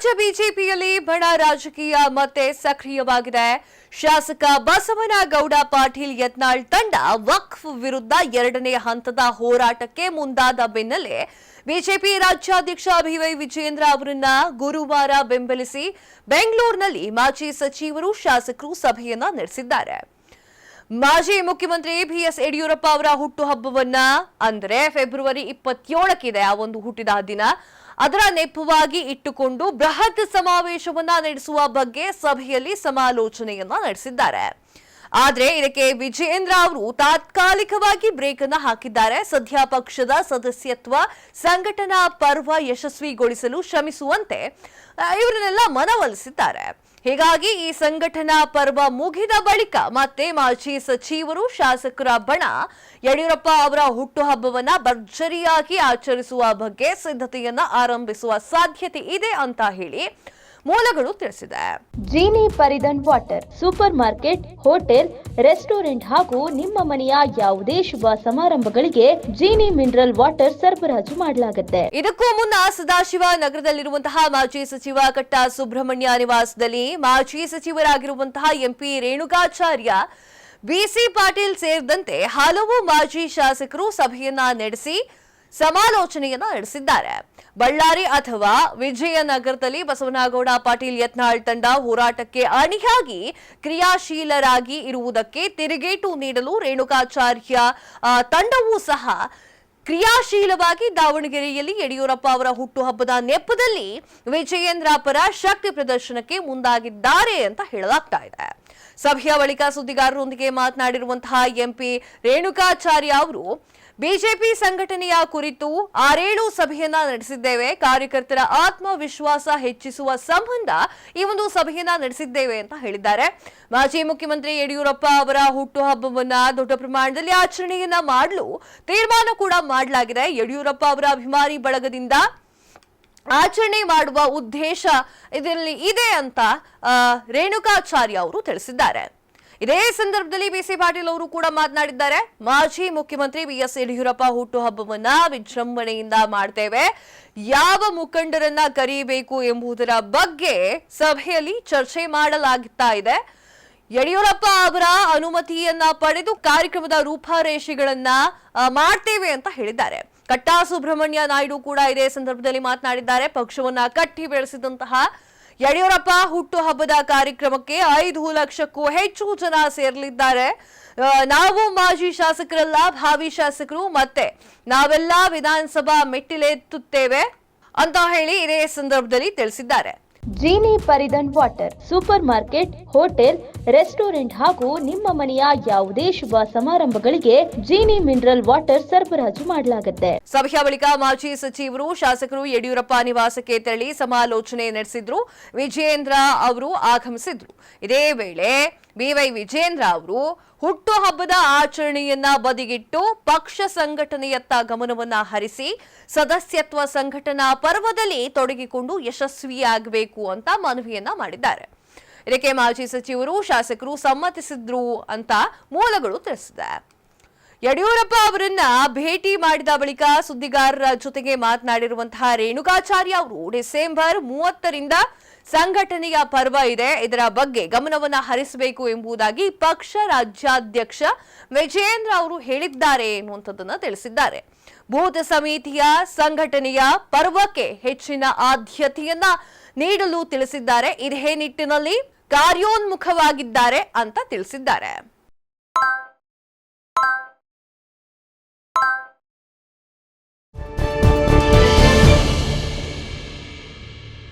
ರಾಜ್ಯ ಬಿಜೆಪಿಯಲ್ಲಿ ಬಣ ರಾಜಕೀಯ ಮತ್ತೆ ಸಕ್ರಿಯವಾಗಿದೆ. ಶಾಸಕ ಬಸವನಗೌಡ ಪಾಟೀಲ್ ಯತ್ನಾಳ್ ತಂಡ ವಕ್ಫ್ ವಿರುದ್ಧ ಎರಡನೇ ಹಂತದ ಹೋರಾಟಕ್ಕೆ ಮುಂದಾದ ಬೆನ್ನಲ್ಲೇ ಬಿಜೆಪಿ ರಾಜ್ಯಾಧ್ಯಕ್ಷ ಬಿವೈ ವಿಜಯೇಂದ್ರ ಅವರನ್ನ ಗುರುವಾರ ಬೆಂಬಲಿಸಿ ಬೆಂಗಳೂರಿನಲ್ಲಿ ಮಾಜಿ ಸಚಿವರು ಶಾಸಕರು ಸಭೆಯನ್ನ ನಡೆಸಿದ್ದಾರೆ. ಮಾಜಿ ಮುಖ್ಯಮಂತ್ರಿ ಬಿಎಸ್ ಯಡಿಯೂರಪ್ಪ ಅವರ ಹುಟ್ಟುಹಬ್ಬವನ್ನ ಅಂದರೆ ಫೆಬ್ರವರಿ 27 ಆ ಒಂದು ಹುಟ್ಟಿದ ದಿನ ಅದರ ನೆಪವಾಗಿ ಇಟ್ಟುಕೊಂಡು ಬೃಹತ್ ಸಮಾವೇಶವನ್ನ ನಡೆಸುವ ಬಗ್ಗೆ ಸಭೆಯಲ್ಲಿ ಸಮಾಲೋಚನೆಯನ್ನ ನಡೆಸಿದ್ದಾರೆ. ಆದರೆ ಇದಕ್ಕೆ ವಿಜಯೇಂದ್ರ ಅವರು ತಾತ್ಕಾಲಿಕವಾಗಿ ಬ್ರೇಕ್ ಅನ್ನು ಹಾಕಿದ್ದಾರೆ. ಸದ್ಯ ಪಕ್ಷದ ಸದಸ್ಯತ್ವ ಸಂಘಟನಾ ಪರ್ವ ಯಶಸ್ವಿಗೊಳಿಸಲು ಶ್ರಮಿಸುವಂತೆ ಇವರನ್ನೆಲ್ಲ ಮನವೊಲಿಸಿದ್ದಾರೆ. ಹೀಗಾಗಿ ಈ ಸಂಘಟನಾ ಪರ್ವ ಮುಗಿದ ಬಳಿಕ ಮತ್ತೆ ಮಾಜಿ ಸಚಿವರು ಶಾಸಕರ ಬಣ ಯಡಿಯೂರಪ್ಪ ಅವರ ಹುಟ್ಟುಹಬ್ಬವನ್ನ ಭರ್ಜರಿಯಾಗಿ ಆಚರಿಸುವ ಬಗ್ಗೆ ಸಿದ್ಧತೆಯನ್ನ ಆರಂಭಿಸುವ ಸಾಧ್ಯತೆ ಇದೆ ಅಂತ ಹೇಳಿ ಮೂಲಗಳು ತಿಳಿಸಿದೆ. ಜೀನಿ ಪರಿದನ್ water supermarket, hotel, restaurant ಹಾಗೂ ನಿಮ್ಮ ಮನೆಯ ಯಾವುದೇ ಶುಭ ಸಮಾರಂಭಗಳಿಗೆ ಜೀನಿ ಮಿನರಲ್ ವಾಟರ್ ಸರಬರಾಜು ಮಾಡಲಾಗುತ್ತೆ. ಇದಕ್ಕೂ ಮುನ್ನ ಸದಾಶಿವ ನಗರದಲ್ಲಿರುವಂತಹ ಮಾಜಿ ಸಚಿವ ಕಟ್ಟಾ ಸುಬ್ರಹ್ಮಣ್ಯ ನಿವಾಸದಲ್ಲಿ ಮಾಜಿ ಸಚಿವರಾಗಿರುವಂತಹ ಎಂಪಿ ರೇಣುಕಾಚಾರ್ಯ, ಬಿಸಿ ಪಾಟೀಲ್ ಸೇರಿದಂತೆ ಹಲವು ಮಾಜಿ ಶಾಸಕರು ಸಭೆಯನ್ನ ನಡೆಸಿ ಸಮಾಲೋಚನೆಯನ್ನ ನಡೆಸಿದ್ದಾರೆ. ಬಳ್ಳಾರಿ ಅಥವಾ ವಿಜಯನಗರದಲ್ಲಿ ಬಸವನಗೌಡ ಪಾಟೀಲ್ ಯತ್ನಾಳ್ ತಂಡ ಹೋರಾಟಕ್ಕೆ ಅಣಿಯಾಗಿ ಕ್ರಿಯಾಶೀಲರಾಗಿ ಇರುವುದಕ್ಕೆ ತಿರುಗೇಟು ನೀಡಲು ರೇಣುಕಾಚಾರ್ಯ ತಂಡವೂ ಸಹ ಕ್ರಿಯಾಶೀಲವಾಗಿ ದಾವಣಗೆರೆಯಲ್ಲಿ ಯಡಿಯೂರಪ್ಪ ಅವರ ಹುಟ್ಟುಹಬ್ಬದ ನೆಪದಲ್ಲಿ ವಿಜಯೇಂದ್ರ ಪರ ಶಕ್ತಿ ಪ್ರದರ್ಶನಕ್ಕೆ ಮುಂದಾಗಿದ್ದಾರೆ ಅಂತ ಹೇಳಲಾಗ್ತಾ ಇದೆ. ಸಭೆಯ ಬಳಿಕ ಸುದ್ದಿಗಾರರೊಂದಿಗೆ ಮಾತನಾಡಿರುವಂತಹ ಎಂಪಿ ರೇಣುಕಾಚಾರ್ಯ ಅವರು, ಬಿಜೆಪಿ ಸಂಘಟನೆಯ ಕುರಿತು 6-7 ಸಭೆಯನ್ನ ನಡೆಸಿದ್ದೇವೆ. ಕಾರ್ಯಕರ್ತರ ಆತ್ಮವಿಶ್ವಾಸ ಹೆಚ್ಚಿಸುವ ಸಂಬಂಧ ಈ ಒಂದು ಸಭೆಯನ್ನ ನಡೆಸಿದ್ದೇವೆ ಅಂತ ಹೇಳಿದ್ದಾರೆ. ಮಾಜಿ ಮುಖ್ಯಮಂತ್ರಿ ಯಡಿಯೂರಪ್ಪ ಅವರ ಹುಟ್ಟುಹಬ್ಬವನ್ನ ದೊಡ್ಡ ಪ್ರಮಾಣದಲ್ಲಿ ಆಚರಣೆಯನ್ನ ಮಾಡಲು ತೀರ್ಮಾನ ಕೂಡ ಮಾಡಲಾಗಿದೆ. ಯಡಿಯೂರಪ್ಪ ಅವರ ಅಭಿಮಾನಿ ಬಳಗದಿಂದ ಆಚರಣೆ ಮಾಡುವ ಉದ್ದೇಶ ಇದರಲ್ಲಿ ಇದೆ ಅಂತ ರೇಣುಕಾಚಾರ್ಯ ಅವರು ತಿಳಿಸಿದ್ದಾರೆ. ಇದೇ ಸಂದರ್ಭದಲ್ಲಿ ಬಿಸಿ ಪಾಟೀಲ್ ಅವರು ಕೂಡ ಮಾತನಾಡಿದ್ದಾರೆ. ಮಾಜಿ ಮುಖ್ಯಮಂತ್ರಿ ಬಿಎಸ್ ಯಡಿಯೂರಪ್ಪ ಹುಟ್ಟುಹಬ್ಬವನ್ನ ವಿಜೃಂಭಣೆಯಿಂದ ಮಾಡ್ತೇವೆ. ಯಾವ ಮುಖಂಡರನ್ನ ಕರೆಯಬೇಕು ಎಂಬುದರ ಬಗ್ಗೆ ಸಭೆಯಲ್ಲಿ ಚರ್ಚೆ ಮಾಡಲಾಗುತ್ತಾ ಇದೆ. ಯಡಿಯೂರಪ್ಪ ಅವರ ಅನುಮತಿಯನ್ನ ಪಡೆದು ಕಾರ್ಯಕ್ರಮದ ರೂಪರೇಷೆಗಳನ್ನ ಮಾಡ್ತೇವೆ ಅಂತ ಹೇಳಿದ್ದಾರೆ. ಕಟ್ಟಾ ಸುಬ್ರಹ್ಮಣ್ಯ ನಾಯ್ಡು ಕೂಡ ಇದೇ ಸಂದರ್ಭದಲ್ಲಿ ಮಾತನಾಡಿದ್ದಾರೆ. ಪಕ್ಷವನ್ನ ಕಟ್ಟಿ ಬೆಳೆಸಿದಂತಹ ಯಡಿಯೂರಪ್ಪ ಹುಟ್ಟುಹಬ್ಬದ ಕಾರ್ಯಕ್ರಮಕ್ಕೆ 5 ಲಕ್ಷಕ್ಕೂ ಹೆಚ್ಚು ಜನ ಸೇರಲಿದ್ದಾರೆ. ನಾವು ಮಾಜಿ ಶಾಸಕರಲ್ಲ, ಭಾವಿ ಶಾಸಕರು, ಮತ್ತೆ ನಾವೆಲ್ಲ ವಿಧಾನಸಭಾ ಮೆಟ್ಟಿಲೇರುತ್ತೇವೆ ಅಂತ ಹೇಳಿ ಇದೇ ಸಂದರ್ಭದಲ್ಲಿ ತಿಳಿಸಿದ್ದಾರೆ. ಜೀನಿ ಪರಿದನ್ water supermarket, hotel, restaurant ಹಾಗೂ ನಿಮ್ಮ ಮನೆಯ ಯಾವುದೇ ಶುಭ ಸಮಾರಂಭಗಳಿಗೆ ಜೀನಿ ಮಿನರಲ್ ವಾಟರ್ ಸರಬರಾಜು ಮಾಡಲಾಗುತ್ತೆ. ಸಭೆಯ ಬಳಿಕ ಮಾಜಿ ಸಚಿವರು ಶಾಸಕರು ಯಡಿಯೂರಪ್ಪ ನಿವಾಸಕ್ಕೆ ತೆರಳಿ ಸಮಾಲೋಚನೆ ನಡೆಸಿದ್ರು. ವಿಜಯೇಂದ್ರ ಅವರು ಆಗಮಿಸಿದ್ರು. ಇದೇ ವೇಳೆ ಬಿವೈ ವಿಜಯೇಂದ್ರ ಅವರು ಹುಟ್ಟುಹಬ್ಬದ ಆಚರಣೆಯನ್ನ ಬದಿಗಿಟ್ಟು ಪಕ್ಷ ಸಂಘಟನೆಯತ್ತ ಗಮನವನ್ನ ಹರಿಸಿ ಸದಸ್ಯತ್ವ ಸಂಘಟನಾ ಪರ್ವದಲ್ಲಿ ತೊಡಗಿಕೊಂಡು ಯಶಸ್ವಿಯಾಗಬೇಕು ಅಂತ ಮನವಿಯನ್ನ ಮಾಡಿದ್ದಾರೆ. ಇದಕ್ಕೆ ಮಾಜಿ ಸಚಿವರು ಶಾಸಕರು ಸಮ್ಮತಿಸಿದ್ರು ಅಂತ ಮೂಲಗಳು ತಿಳಿಸಿದೆ. ಯಡಿಯೂರಪ್ಪ ಅವರನ್ನ ಭೇಟಿ ಮಾಡಿದ ಬಳಿಕ ಸುದ್ದಿಗಾರರ ಜೊತೆಗೆ ಮಾತನಾಡಿರುವಂತಹ ರೇಣುಕಾಚಾರ್ಯ ಅವರು, ಡಿಸೆಂಬರ್ 30ರಿಂದ ಸಂಘಟನೆಯ ಪರ್ವ ಇದೆ, ಇದರ ಬಗ್ಗೆ ಗಮನವನ್ನ ಹರಿಸಬೇಕು ಎಂಬುದಾಗಿ ಪಕ್ಷ ರಾಜ್ಯಾಧ್ಯಕ್ಷ ವಿಜಯೇಂದ್ರ ಅವರು ಹೇಳಿದ್ದಾರೆ ಎನ್ನುವಂಥದ್ದನ್ನ ತಿಳಿಸಿದ್ದಾರೆ. ಬೂತ್ ಸಮಿತಿಯ ಸಂಘಟನೆಯ ಪರ್ವಕ್ಕೆ ಹೆಚ್ಚಿನ ಆದ್ಯತೆಯನ್ನ ನೀಡಲು ತಿಳಿಸಿದ್ದಾರೆ. ಇದೇ ನಿಟ್ಟಿನಲ್ಲಿ ಕಾರ್ಯೋನ್ಮುಖವಾಗಿದ್ದಾರೆ ಅಂತ ತಿಳಿಸಿದ್ದಾರೆ.